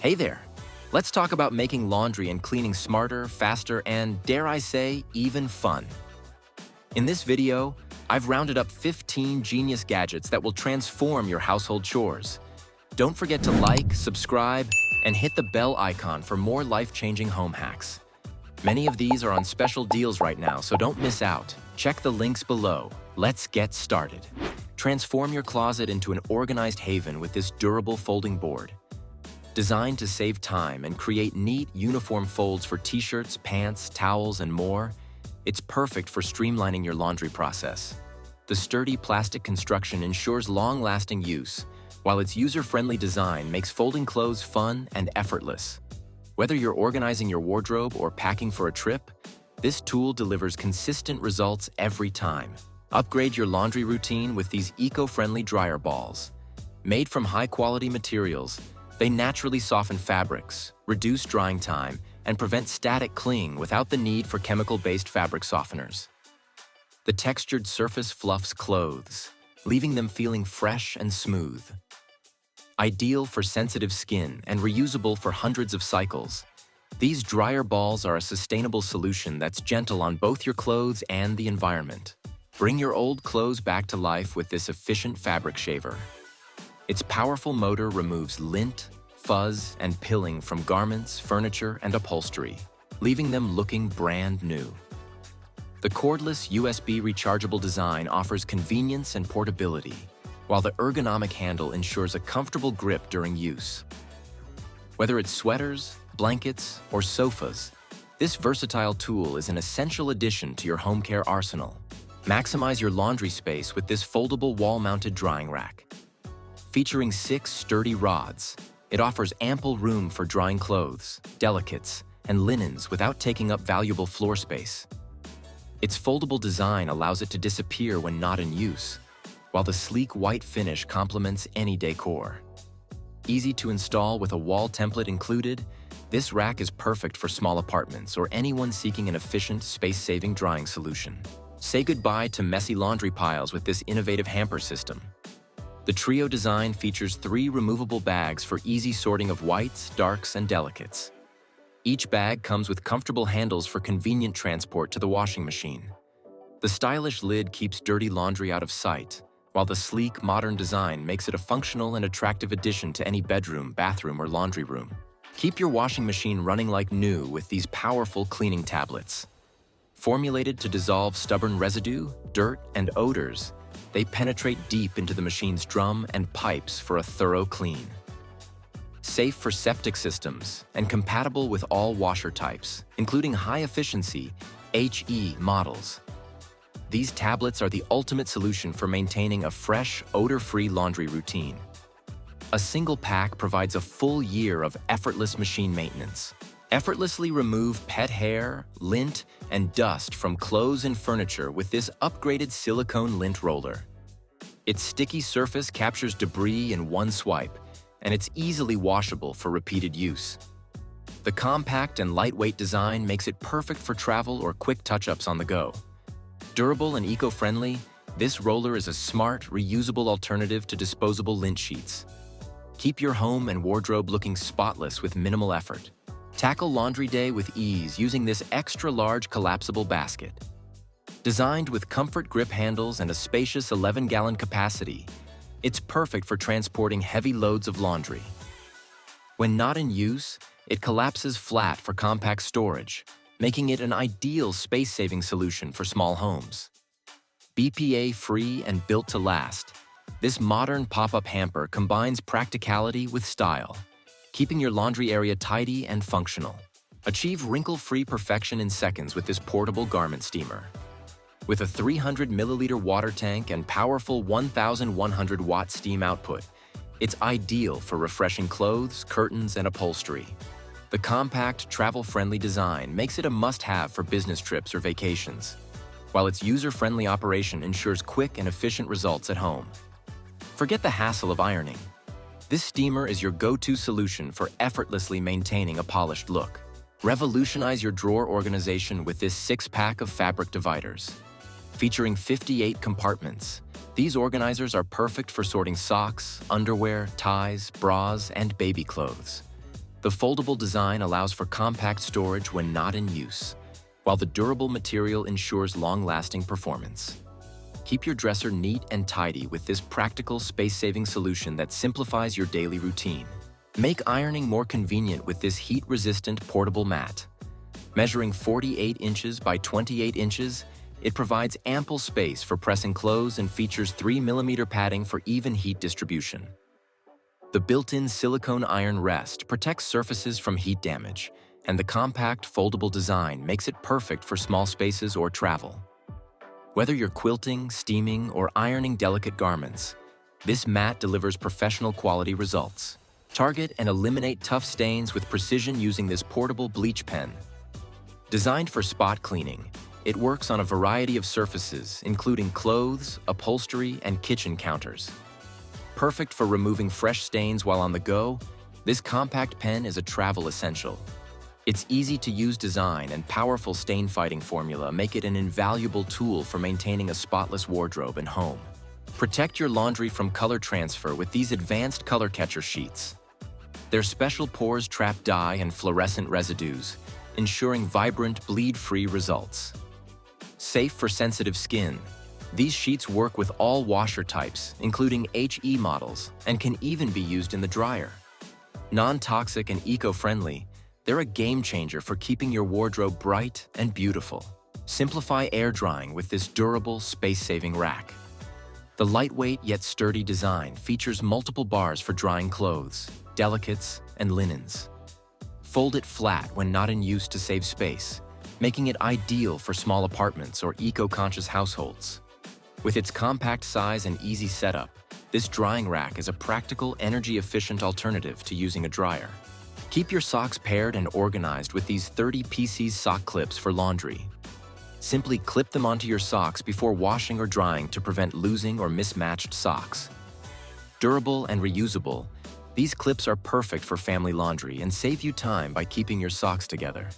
Hey there! Let's talk about making laundry and cleaning smarter, faster, and, dare I say, even fun. In this video, I've rounded up 15 genius gadgets that will transform your household chores. Don't forget to like, subscribe, and hit the bell icon for more life-changing home hacks. Many of these are on special deals right now, so don't miss out. Check the links below. Let's get started. Transform your closet into an organized haven with this durable folding board. Designed to save time and create neat, uniform folds for t-shirts, pants, towels, and more, it's perfect for streamlining your laundry process. The sturdy plastic construction ensures long-lasting use, while its user-friendly design makes folding clothes fun and effortless. Whether you're organizing your wardrobe or packing for a trip, this tool delivers consistent results every time. Upgrade your laundry routine with these eco-friendly dryer balls. Made from high-quality materials, they naturally soften fabrics, reduce drying time, and prevent static cling without the need for chemical-based fabric softeners. The textured surface fluffs clothes, leaving them feeling fresh and smooth. Ideal for sensitive skin and reusable for hundreds of cycles, these dryer balls are a sustainable solution that's gentle on both your clothes and the environment. Bring your old clothes back to life with this efficient fabric shaver. Its powerful motor removes lint, fuzz, and pilling from garments, furniture, and upholstery, leaving them looking brand new. The cordless USB rechargeable design offers convenience and portability, while the ergonomic handle ensures a comfortable grip during use. Whether it's sweaters, blankets, or sofas, this versatile tool is an essential addition to your home care arsenal. Maximize your laundry space with this foldable wall-mounted drying rack. Featuring 6 sturdy rods, it offers ample room for drying clothes, delicates, and linens without taking up valuable floor space. Its foldable design allows it to disappear when not in use, while the sleek white finish complements any decor. Easy to install with a wall template included, this rack is perfect for small apartments or anyone seeking an efficient, space-saving drying solution. Say goodbye to messy laundry piles with this innovative hamper system. The Trio design features 3 removable bags for easy sorting of whites, darks, and delicates. Each bag comes with comfortable handles for convenient transport to the washing machine. The stylish lid keeps dirty laundry out of sight, while the sleek, modern design makes it a functional and attractive addition to any bedroom, bathroom, or laundry room. Keep your washing machine running like new with these powerful cleaning tablets. Formulated to dissolve stubborn residue, dirt, and odors, they penetrate deep into the machine's drum and pipes for a thorough clean. Safe for septic systems and compatible with all washer types, including high-efficiency HE models. These tablets are the ultimate solution for maintaining a fresh, odor-free laundry routine. A single pack provides a full year of effortless machine maintenance. Effortlessly remove pet hair, lint, and dust from clothes and furniture with this upgraded silicone lint roller. Its sticky surface captures debris in one swipe, and it's easily washable for repeated use. The compact and lightweight design makes it perfect for travel or quick touch-ups on the go. Durable and eco-friendly, this roller is a smart, reusable alternative to disposable lint sheets. Keep your home and wardrobe looking spotless with minimal effort. Tackle laundry day with ease using this extra-large collapsible basket. Designed with comfort grip handles and a spacious 11-gallon capacity, it's perfect for transporting heavy loads of laundry. When not in use, it collapses flat for compact storage, making it an ideal space-saving solution for small homes. BPA-free and built to last, this modern pop-up hamper combines practicality with style, keeping your laundry area tidy and functional. Achieve wrinkle-free perfection in seconds with this portable garment steamer. With a 300-milliliter water tank and powerful 1,100-watt steam output, it's ideal for refreshing clothes, curtains, and upholstery. The compact, travel-friendly design makes it a must-have for business trips or vacations, while its user-friendly operation ensures quick and efficient results at home. Forget the hassle of ironing. This steamer is your go-to solution for effortlessly maintaining a polished look. Revolutionize your drawer organization with this 6-pack of fabric dividers. Featuring 58 compartments, these organizers are perfect for sorting socks, underwear, ties, bras, and baby clothes. The foldable design allows for compact storage when not in use, while the durable material ensures long-lasting performance. Keep your dresser neat and tidy with this practical, space-saving solution that simplifies your daily routine. Make ironing more convenient with this heat-resistant portable mat. Measuring 48 inches by 28 inches, it provides ample space for pressing clothes and features 3mm padding for even heat distribution. The built-in silicone iron rest protects surfaces from heat damage, and the compact, foldable design makes it perfect for small spaces or travel. Whether you're quilting, steaming, or ironing delicate garments, this mat delivers professional quality results. Target and eliminate tough stains with precision using this portable bleach pen. Designed for spot cleaning, it works on a variety of surfaces, including clothes, upholstery, and kitchen counters. Perfect for removing fresh stains while on the go, this compact pen is a travel essential. Its easy-to-use design and powerful stain-fighting formula make it an invaluable tool for maintaining a spotless wardrobe and home. Protect your laundry from color transfer with these advanced color catcher sheets. Their special pores trap dye and fluorescent residues, ensuring vibrant, bleed-free results. Safe for sensitive skin, these sheets work with all washer types, including HE models, and can even be used in the dryer. Non-toxic and eco-friendly, they're a game-changer for keeping your wardrobe bright and beautiful. Simplify air drying with this durable, space-saving rack. The lightweight yet sturdy design features multiple bars for drying clothes, delicates, and linens. Fold it flat when not in use to save space, making it ideal for small apartments or eco-conscious households. With its compact size and easy setup, this drying rack is a practical, energy-efficient alternative to using a dryer. Keep your socks paired and organized with these 30 pieces sock clips for laundry. Simply clip them onto your socks before washing or drying to prevent losing or mismatched socks. Durable and reusable, these clips are perfect for family laundry and save you time by keeping your socks together.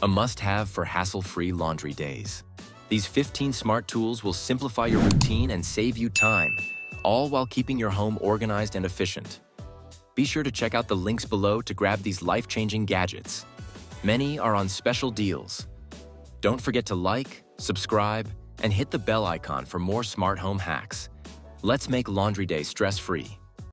A must-have for hassle-free laundry days. These 15 smart tools will simplify your routine and save you time, all while keeping your home organized and efficient. Be sure to check out the links below to grab these life-changing gadgets. Many are on special deals. Don't forget to like, subscribe, and hit the bell icon for more smart home hacks. Let's make laundry day stress-free.